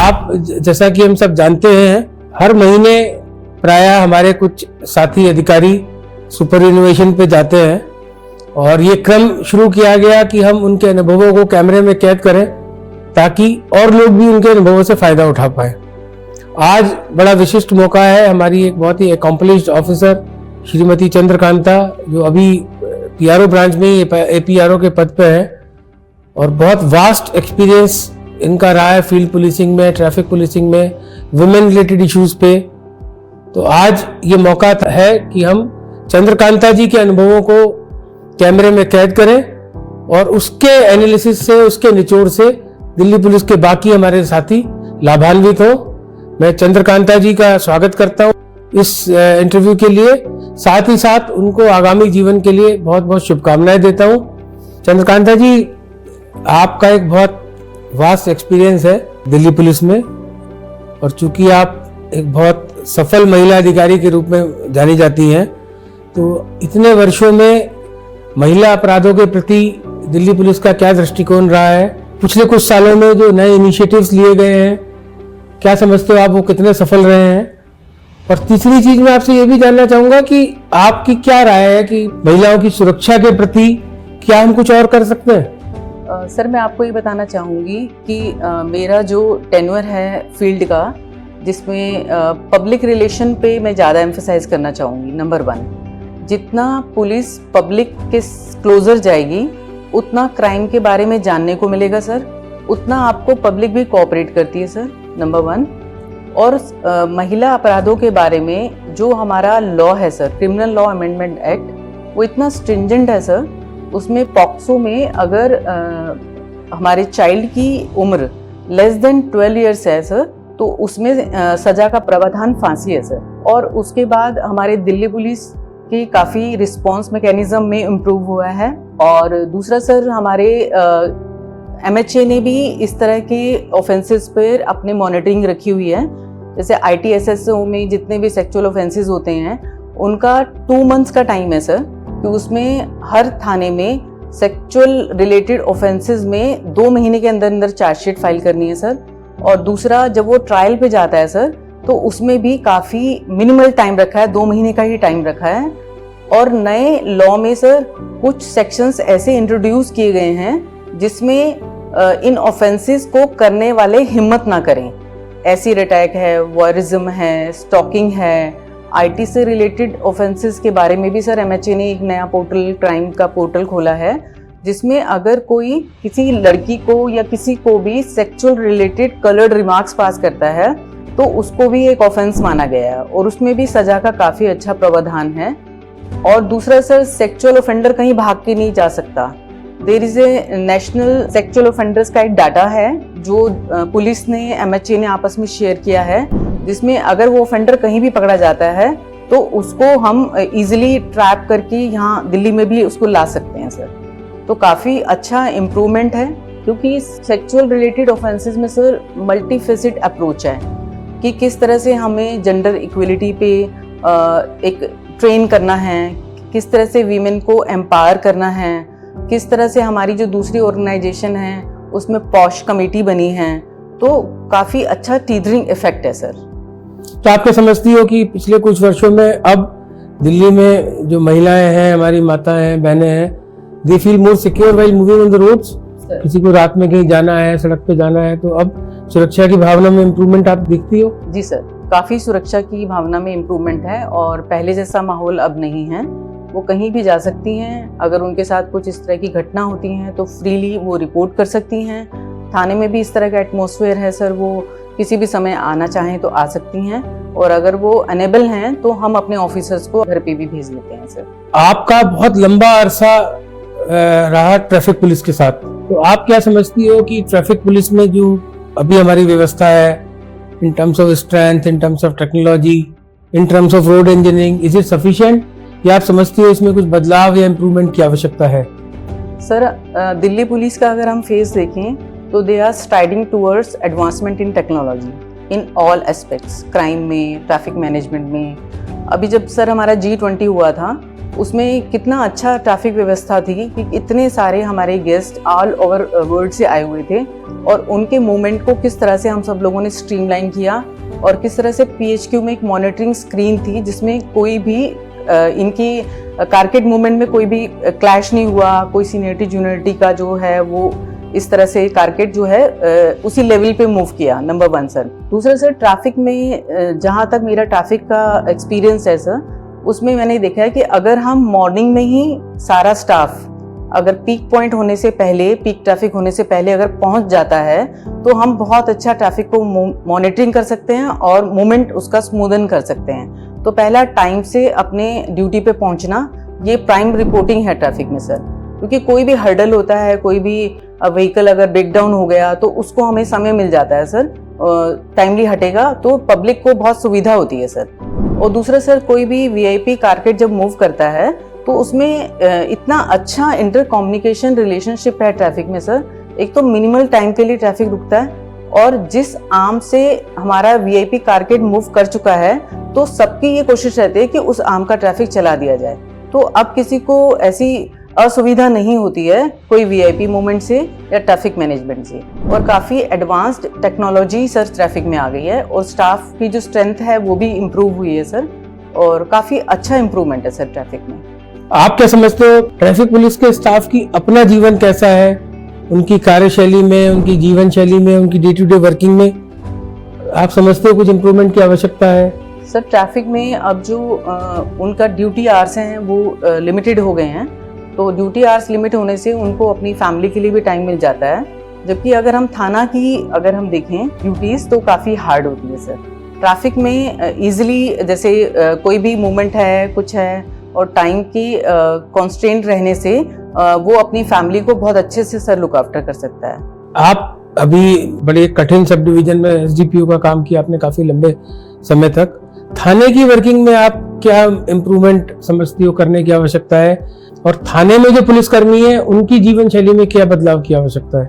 आप जैसा कि हम सब जानते हैं, हर महीने प्रायः हमारे कुछ साथी अधिकारी सुपर इनोवेशन पे जाते हैं और ये क्रम शुरू किया गया कि हम उनके अनुभवों को कैमरे में कैद करें ताकि और लोग भी उनके अनुभवों से फायदा उठा पाए। आज बड़ा विशिष्ट मौका है। हमारी एक बहुत ही अकॉम्प्लिश्ड ऑफिसर श्रीमती चंद्रकांता, जो अभी पीआरओ ब्रांच में एपीआरओ के पद पे है और बहुत वास्ट एक्सपीरियंस इनका रहा है फील्ड पुलिसिंग में, ट्रैफिक पुलिसिंग में, वुमेन रिलेटेड इश्यूज पे। तो आज ये मौका है कि हम चंद्रकांता जी के अनुभवों को कैमरे में कैद करें और उसके एनालिसिस से, उसके निचोड़ से दिल्ली पुलिस के बाकी हमारे साथी लाभान्वित हो। मैं चंद्रकांता जी का स्वागत करता हूँ इस इंटरव्यू के लिए, साथ ही साथ उनको आगामी जीवन के लिए बहुत बहुत शुभकामनाएं देता हूँ। चंद्रकांता जी, आपका एक बहुत वास्ट एक्सपीरियंस है दिल्ली पुलिस में और चूंकि आप एक बहुत सफल महिला अधिकारी के रूप में जानी जाती हैं, तो इतने वर्षों में महिला अपराधों के प्रति दिल्ली पुलिस का क्या दृष्टिकोण रहा है? पिछले कुछ सालों में जो नए इनिशिएटिव्स लिए गए हैं, क्या समझते हो आप वो कितने सफल रहे हैं? और तीसरी चीज मैं आपसे ये भी जानना चाहूंगा कि आपकी क्या राय है कि महिलाओं की सुरक्षा के प्रति क्या हम कुछ और कर सकते हैं? सर, मैं आपको ये बताना चाहूँगी कि मेरा जो टेन्योर है फील्ड का, जिसमें पब्लिक रिलेशन पे मैं ज़्यादा एम्फसाइज करना चाहूँगी। नंबर 1, जितना पुलिस पब्लिक के क्लोजर जाएगी उतना क्राइम के बारे में जानने को मिलेगा सर, उतना आपको पब्लिक भी कोऑपरेट करती है सर, नंबर 1। और महिला अपराधों के बारे में जो हमारा लॉ है sir, criminal law amendment act, वो इतना स्ट्रिंजेंट है सर। उसमें पॉक्सो में अगर हमारे चाइल्ड की उम्र लेस देन 12 ईयर्स है सर, तो उसमें सजा का प्रावधान फांसी है सर। और उसके बाद हमारे दिल्ली पुलिस की काफ़ी रिस्पॉन्स मैकेनिज्म में इम्प्रूव हुआ है। और दूसरा सर, हमारे MHA ने भी इस तरह के ऑफेंसेस पर अपने मॉनिटरिंग रखी हुई है। जैसे ITSSO में जितने भी सेक्सुअल ऑफेंसेस होते हैं, उनका 2 मंथ्स का टाइम है सर, कि उसमें हर थाने में सेक्सुअल रिलेटेड ऑफेंसेस में 2 महीने के अंदर अंदर चार्जशीट फाइल करनी है सर। और दूसरा, जब वो ट्रायल पे जाता है सर, तो उसमें भी काफ़ी मिनिमल टाइम रखा है, 2 महीने का ही टाइम रखा है। और नए लॉ में सर कुछ सेक्शंस ऐसे इंट्रोड्यूस किए गए हैं जिसमें इन ऑफेंसेस को करने वाले हिम्मत ना करें। एसिड अटैक है, वॉयरिज्म है, स्टॉकिंग है, IT से रिलेटेड ऑफेंसेस के बारे में भी सर MHA ने एक नया पोर्टल, क्राइम का पोर्टल खोला है, जिसमें अगर कोई किसी लड़की को या किसी को भी सेक्सुअल रिलेटेड कलर्ड रिमार्क्स पास करता है तो उसको भी एक ऑफेंस माना गया है और उसमें भी सजा का काफ़ी अच्छा प्रावधान है। और दूसरा सर, सेक्सुअल ऑफेंडर कहीं भाग के नहीं जा सकता। There is a national sexual offenders का एक डाटा है जो पुलिस ने, MHA ने आपस में शेयर किया है, जिसमें अगर वो ऑफेंडर कहीं भी पकड़ा जाता है तो उसको हम इजीली ट्रैप करके यहाँ दिल्ली में भी उसको ला सकते हैं सर। तो काफ़ी अच्छा इम्प्रूवमेंट है, क्योंकि सेक्सुअल रिलेटेड ऑफेंसेस में सर मल्टीफेसिड अप्रोच है कि किस तरह से हमें जेंडर इक्वलिटी पे एक ट्रेन करना है, किस तरह से वीमेन को एम्पावर करना है, किस तरह से हमारी जो दूसरी ऑर्गेनाइजेशन है उसमें पॉश कमेटी बनी है। तो काफ़ी अच्छा टीदरिंग इफेक्ट है सर। तो आप क्या समझती हो कि पिछले कुछ वर्षों में अब दिल्ली में जो महिलाएं हैं, हमारी माताएं हैं, बहनें हैं, they feel more secure while moving on the roads? किसी को रात में कहीं जाना है, सड़क पे जाना है, तो अब सुरक्षा की भावना में इम्प्रूवमेंट आप देखती हो? जी सर, काफ़ी सुरक्षा की भावना में इम्प्रूवमेंट है और पहले जैसा माहौल अब नहीं है। वो कहीं भी जा सकती हैं, अगर उनके साथ कुछ इस तरह की घटना होती हैं तो फ्रीली वो रिपोर्ट कर सकती हैं। थाने में भी इस तरह का एटमॉस्फेयर है सर, वो किसी भी समय आना चाहें तो आ सकती हैं, और अगर वो अनेबल हैं तो हम अपने ऑफिसर्स को घर पे भी भेज लेते हैं सर। आपका बहुत लंबा अरसा रहा ट्रैफिक पुलिस के साथ, तो आप क्या समझती हो कि ट्रैफिक पुलिस में जो अभी हमारी व्यवस्था है, in terms of strength, in terms of technology, in terms of road engineering, is it sufficient, या आप समझती हो इसमें कुछ बदलाव या इम्प्रूवमेंट की आवश्यकता है? सर, दिल्ली पुलिस का अगर हम फेस देखें तो they are striding towards advancement in technology in all aspects, crime में, ट्रैफिक मैनेजमेंट में। अभी जब सर हमारा G20 हुआ था उसमें कितना अच्छा ट्रैफिक व्यवस्था थी कि इतने सारे हमारे गेस्ट ऑल ओवर वर्ल्ड से आए हुए थे और उनके मूवमेंट को किस तरह से हम सब लोगों ने स्ट्रीमलाइन किया और किस तरह से PHQ में एक मॉनिटरिंग स्क्रीन थी जिसमें कोई भी इनकी कारकेड मूवमेंट में कोई भी क्लैश नहीं हुआ, कोई सीनियरिटी जूनियरिटी का जो है वो इस तरह से कारकेड जो है उसी लेवल पे मूव किया। Number 1 sir. दूसरा सर, ट्रैफिक में जहाँ तक मेरा ट्रैफिक का एक्सपीरियंस है सर, उसमें मैंने देखा है कि अगर हम मॉर्निंग में ही सारा स्टाफ अगर पीक पॉइंट होने से पहले, पीक ट्रैफिक होने से पहले अगर पहुंच जाता है तो हम बहुत अच्छा ट्रैफिक को मॉनिटरिंग कर सकते हैं और मूवमेंट उसका स्मूदन कर सकते हैं। तो पहला, टाइम से अपने ड्यूटी पे पहुंचना, ये प्राइम रिपोर्टिंग है ट्रैफिक में सर, क्योंकि कोई भी हर्डल होता है, कोई भी व्हीकल अगर ब्रेक डाउन हो गया तो उसको हमें समय मिल जाता है सर, टाइमली हटेगा तो पब्लिक को बहुत सुविधा होती है सर। और दूसरा सर, कोई भी VIP कारकेड जब मूव करता है तो उसमें इतना अच्छा इंटर कम्युनिकेशन रिलेशनशिप है ट्रैफिक में सर। एक तो मिनिमल टाइम के लिए ट्रैफिक रुकता है और जिस आर्म से हमारा VIP कारकेड मूव कर चुका है तो सबकी ये कोशिश रहती है कि उस आर्म का ट्रैफिक चला दिया जाए। तो अब किसी को ऐसी असुविधा नहीं होती है कोई VIP मूवमेंट से या ट्रैफिक मैनेजमेंट से। और काफ़ी एडवांस्ड टेक्नोलॉजी सर ट्रैफिक में आ गई है और स्टाफ की जो स्ट्रेंथ है वो भी इम्प्रूव हुई है सर, और काफ़ी अच्छा इम्प्रूवमेंट है सर ट्रैफिक में। आप क्या समझते हो, ट्रैफिक पुलिस के स्टाफ की अपना जीवन कैसा है, उनकी कार्यशैली में, उनकी जीवन शैली में, उनकी डे टू डे वर्किंग में आप समझते हो कुछ इम्प्रूवमेंट की आवश्यकता है? सर, ट्रैफिक में अब जो उनका ड्यूटी आवर्स हैं वो लिमिटेड हो गए हैं, तो ड्यूटी आवर्स लिमिट होने से उनको अपनी फैमिली के लिए भी टाइम मिल जाता है। जबकि अगर हम थाना की अगर हम देखें ड्यूटीज तो काफ़ी हार्ड होती है सर। ट्रैफिक में इजीली जैसे कोई भी मूवमेंट है, कुछ है, और टाइम की कॉन्स्ट्रेंट रहने से वो अपनी फैमिली को बहुत अच्छे से सर लुक आफ्टर कर सकता है। आप अभी बड़े कठिन सब डिवीजन में SDPO का काम किया आपने काफी लंबे समय तक। थाने की वर्किंग में आप क्या इम्प्रूवमेंट समझती हो करने की आवश्यकता है, और थाने में जो पुलिसकर्मी है उनकी जीवन शैली में क्या बदलाव की आवश्यकता है?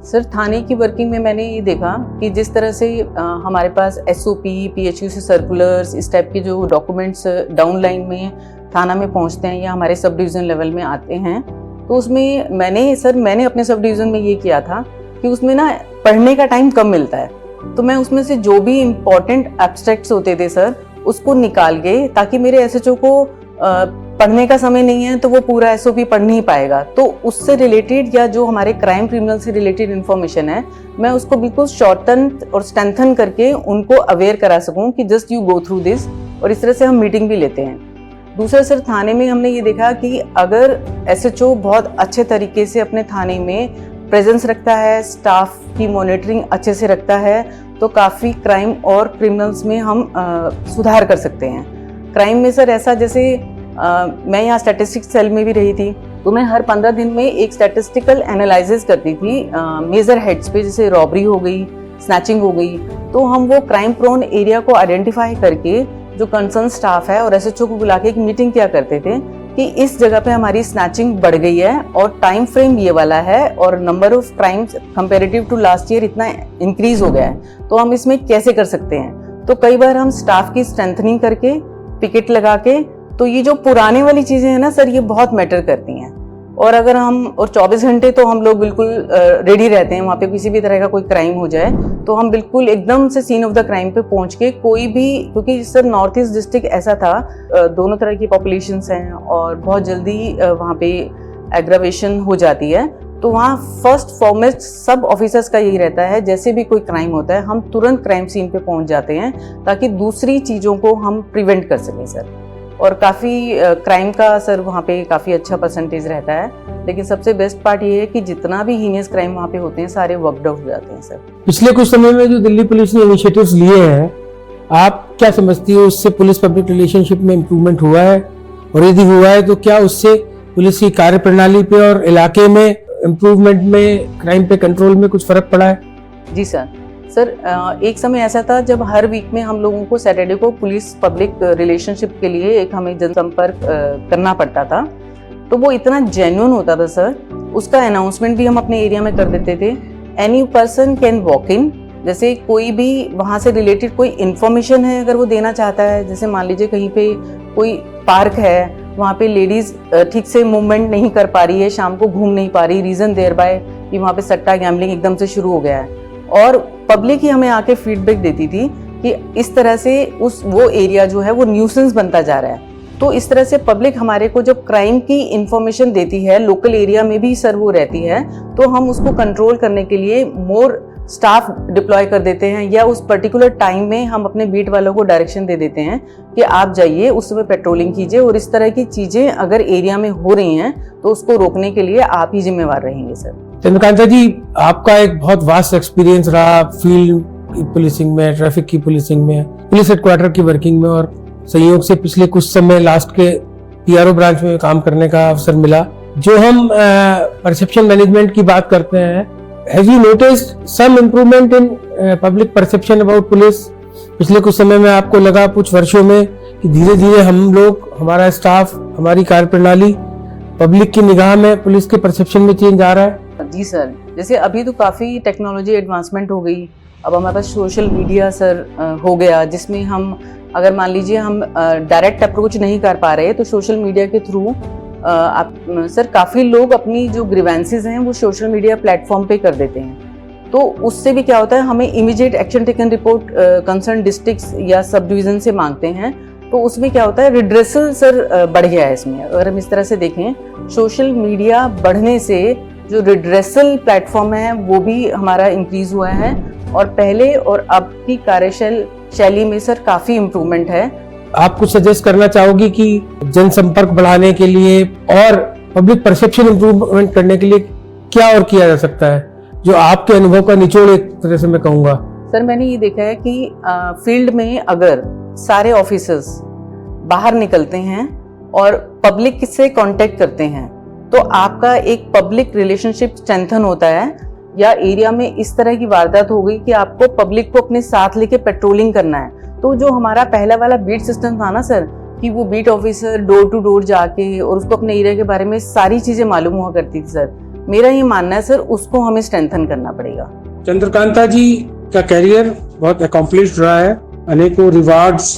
सर, थाने की वर्किंग में मैंने ये देखा कि जिस तरह से हमारे पास SOP, PHQ से सर्कुलर्स, इस टाइप के जो डॉक्यूमेंट्स डाउन लाइन में थाना में पहुंचते हैं या हमारे सब डिवीज़न लेवल में आते हैं, तो उसमें मैंने अपने सब डिवीज़न में ये किया था कि उसमें ना पढ़ने का टाइम कम मिलता है, तो मैं उसमें से जो भी इम्पॉर्टेंट एब्स्ट्रैक्ट्स होते थे सर उसको निकाल के, ताकि मेरे SHO को पढ़ने का समय नहीं है तो वो पूरा SOP पढ़ नहीं पाएगा, तो उससे रिलेटेड या जो हमारे क्राइम क्रिमिनल से रिलेटेड इन्फॉर्मेशन है मैं उसको बिल्कुल शॉर्टन और स्ट्रेंथन करके उनको अवेयर करा सकूं कि just you go through this, और इस तरह से हम मीटिंग भी लेते हैं। दूसरा सर, थाने में हमने ये देखा कि अगर SHO बहुत अच्छे तरीके से अपने थाने में प्रेजेंस रखता है, स्टाफ की मॉनिटरिंग अच्छे से रखता है, तो काफ़ी क्राइम और क्रिमिनल्स में हम सुधार कर सकते हैं। क्राइम में सर ऐसा, जैसे मैं यहाँ स्टैटिस्टिक्स सेल में भी रही थी, तो मैं हर 15 दिन में एक स्टैटिस्टिकल एनालिसिस करती थी मेजर हेड्स पे, जैसे रॉबरी हो गई, स्नैचिंग हो गई, तो हम वो क्राइम प्रोन एरिया को आइडेंटिफाई करके जो कंसर्न स्टाफ है और SHO को बुला के एक मीटिंग क्या करते थे कि इस जगह पे हमारी स्नैचिंग बढ़ गई है और टाइम फ्रेम ये वाला है और number of crimes comparative to last year इतना इंक्रीज हो गया है, तो हम इसमें कैसे कर सकते हैं। तो कई बार हम स्टाफ की स्ट्रेंथनिंग करके, पिकेट लगा के, तो ये जो पुराने वाली चीज़ें हैं ना सर, ये बहुत मैटर करती हैं। और अगर हम, और 24 घंटे तो हम लोग बिल्कुल रेडी रहते हैं, वहाँ पे किसी भी तरह का कोई क्राइम हो जाए तो हम बिल्कुल एकदम से सीन ऑफ द क्राइम पे पहुँच के कोई भी, क्योंकि सर नॉर्थ ईस्ट डिस्ट्रिक्ट ऐसा था, दोनों तरह की पॉपुलेशंस हैं और बहुत जल्दी वहाँ पे एग्रावेशन हो जाती है, तो वहाँ फर्स्ट फॉरमोस्ट सब ऑफिसर्स का यही रहता है, जैसे भी कोई क्राइम होता है हम तुरंत क्राइम सीन पे पहुँच जाते हैं ताकि दूसरी चीज़ों को हम प्रिवेंट कर सकें सर। और काफ़ी क्राइम का सर वहाँ पे काफ़ी अच्छा परसेंटेज रहता है, लेकिन सबसे बेस्ट पार्ट ये है कि जितना भी हीनियस क्राइम वहाँ पे होते हैं सारे वर्कड आउट हो जाते हैं सर। पिछले कुछ समय में जो दिल्ली पुलिस ने इनिशिएटिव्स लिए हैं, आप क्या समझती हो उससे पुलिस पब्लिक रिलेशनशिप में इम्प्रूवमेंट हुआ है, और यदि हुआ है तो क्या उससे पुलिस की कार्यप्रणाली पे और इलाके में इम्प्रूवमेंट में, क्राइम पे कंट्रोल में कुछ फर्क पड़ा है? जी सर, एक समय ऐसा था जब हर वीक में हम लोगों को सैटरडे को पुलिस पब्लिक रिलेशनशिप के लिए एक हमें जनसंपर्क करना पड़ता था, तो वो इतना जेन्युइन होता था सर, उसका अनाउंसमेंट भी हम अपने एरिया में कर देते थे। Any person can walk in, जैसे कोई भी वहाँ से रिलेटेड कोई इन्फॉर्मेशन है अगर वो देना चाहता है, जैसे मान लीजिए कहीं पे कोई पार्क है वहाँ पे लेडीज ठीक से मूवमेंट नहीं कर पा रही है, शाम को घूम नहीं पा रही, रीजन देयर बाय कि वहाँ पे सट्टा गैम्बलिंग एकदम से शुरू हो गया है। और पब्लिक ही हमें आके फीडबैक देती थी कि इस तरह से वो एरिया जो है वो न्यूसेंस बनता जा रहा है। तो इस तरह से पब्लिक हमारे को जब क्राइम की इंफॉर्मेशन देती है, लोकल एरिया में भी सर वो रहती है, तो हम उसको कंट्रोल करने के लिए मोर स्टाफ डिप्लॉय कर देते हैं, या उस पर्टिकुलर टाइम में हम अपने बीट वालों को डायरेक्शन दे देते हैं कि आप जाइए उस समय पेट्रोलिंग कीजिए, और इस तरह की चीजें अगर एरिया में हो रही हैं तो उसको रोकने के लिए आप ही जिम्मेवार रहेंगे सर। चंद्रकांता जी, आपका एक बहुत वास्ट एक्सपीरियंस रहा फील्ड की पुलिसिंग में, ट्रैफिक की पुलिसिंग में, पुलिस हेडक्वार्टर की वर्किंग में, और संयोग से पिछले कुछ समय लास्ट के PRO ब्रांच में काम करने का अवसर मिला। जो हम परसेप्शन मैनेजमेंट की बात करते हैं, have you noticed some improvement in public perception about police? पिछले कुछ समय में आपको लगा, कुछ वर्षों में, कि धीरे धीरे हम लोग, हमारा स्टाफ, हमारी कार्यप्रणाली पब्लिक की निगाह में पुलिस के परसेप्शन में चेंज आ रहा है? जी सर, जैसे अभी तो काफ़ी टेक्नोलॉजी एडवांसमेंट हो गई। अब हमारे पास सोशल मीडिया सर हो गया, जिसमें हम अगर मान लीजिए हम डायरेक्ट अप्रोच नहीं कर पा रहे तो सोशल मीडिया के थ्रू आप सर काफ़ी लोग अपनी जो ग्रीवेंसेस हैं वो सोशल मीडिया प्लेटफॉर्म पे कर देते हैं। तो उससे भी क्या होता है, हमें immediate action taken report concern districts या सब डिवीज़न से मांगते हैं। तो उसमें क्या होता है, रिड्रेसल सर बढ़ गया है इसमें। अगर हम इस तरह से देखें, सोशल मीडिया बढ़ने से जो रिड्रेसल प्लेटफॉर्म है वो भी हमारा इंक्रीज हुआ है, और पहले और अब की कार्यशैली में सर काफ़ी इम्प्रूवमेंट है। आप कुछ सजेस्ट करना चाहोगी कि जनसंपर्क बढ़ाने के लिए और पब्लिक परसेप्शन इम्प्रूवमेंट करने के लिए क्या और किया जा सकता है, जो आपके अनुभव का निचोड़ एक तरह से मैं कहूँगा? सर, मैंने ये देखा है कि फील्ड में अगर सारे ऑफिसर्स बाहर निकलते हैं और पब्लिक से कांटेक्ट करते हैं तो आपका एक पब्लिक रिलेशनशिप स्ट्रेंथन होता है। या एरिया में इस तरह की वारदात हो गई कि आपको पब्लिक को अपने साथ लेके पेट्रोलिंग करना है, तो जो हमारा पहला वाला बीट सिस्टम था ना सर, कि वो beat officer door to door जाके और उसको अपने एरिया के बारे में सारी चीजें मालूम हुआ करती थी सर, मेरा ये मानना है सर उसको हमें स्ट्रेंथन करना पड़ेगा। चंद्रकांता जी का कैरियर बहुत अकॉम्प्लिश्ड रहा है, अनेकों रिवार्ड्स,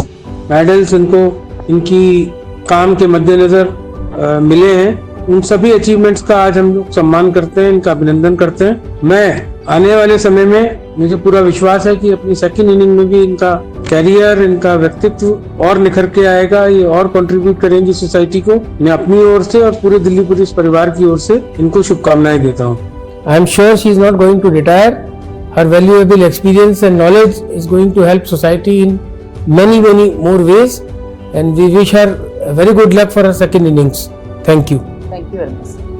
मेडल्स इनको इनकी काम के मद्देनजर मिले हैं। उन सभी अचीवमेंट्स का आज हम लोग सम्मान करते हैं, इनका अभिनंदन करते हैं। मैं आने वाले समय में, मुझे पूरा विश्वास है कि अपनी सेकंड इनिंग में भी इनका कैरियर, इनका व्यक्तित्व और निखर के आएगा, ये और कंट्रीब्यूट करेंगी सोसाइटी को। मैं अपनी ओर से और पूरे दिल्ली पुलिस परिवार की ओर से इनको शुभकामनाएं देता हूँ। I am sure she is not going to retire. Her valuable experience and knowledge is going to help society in many more ways, and we wish her very good luck for her second innings. Thank you. Thank you very much.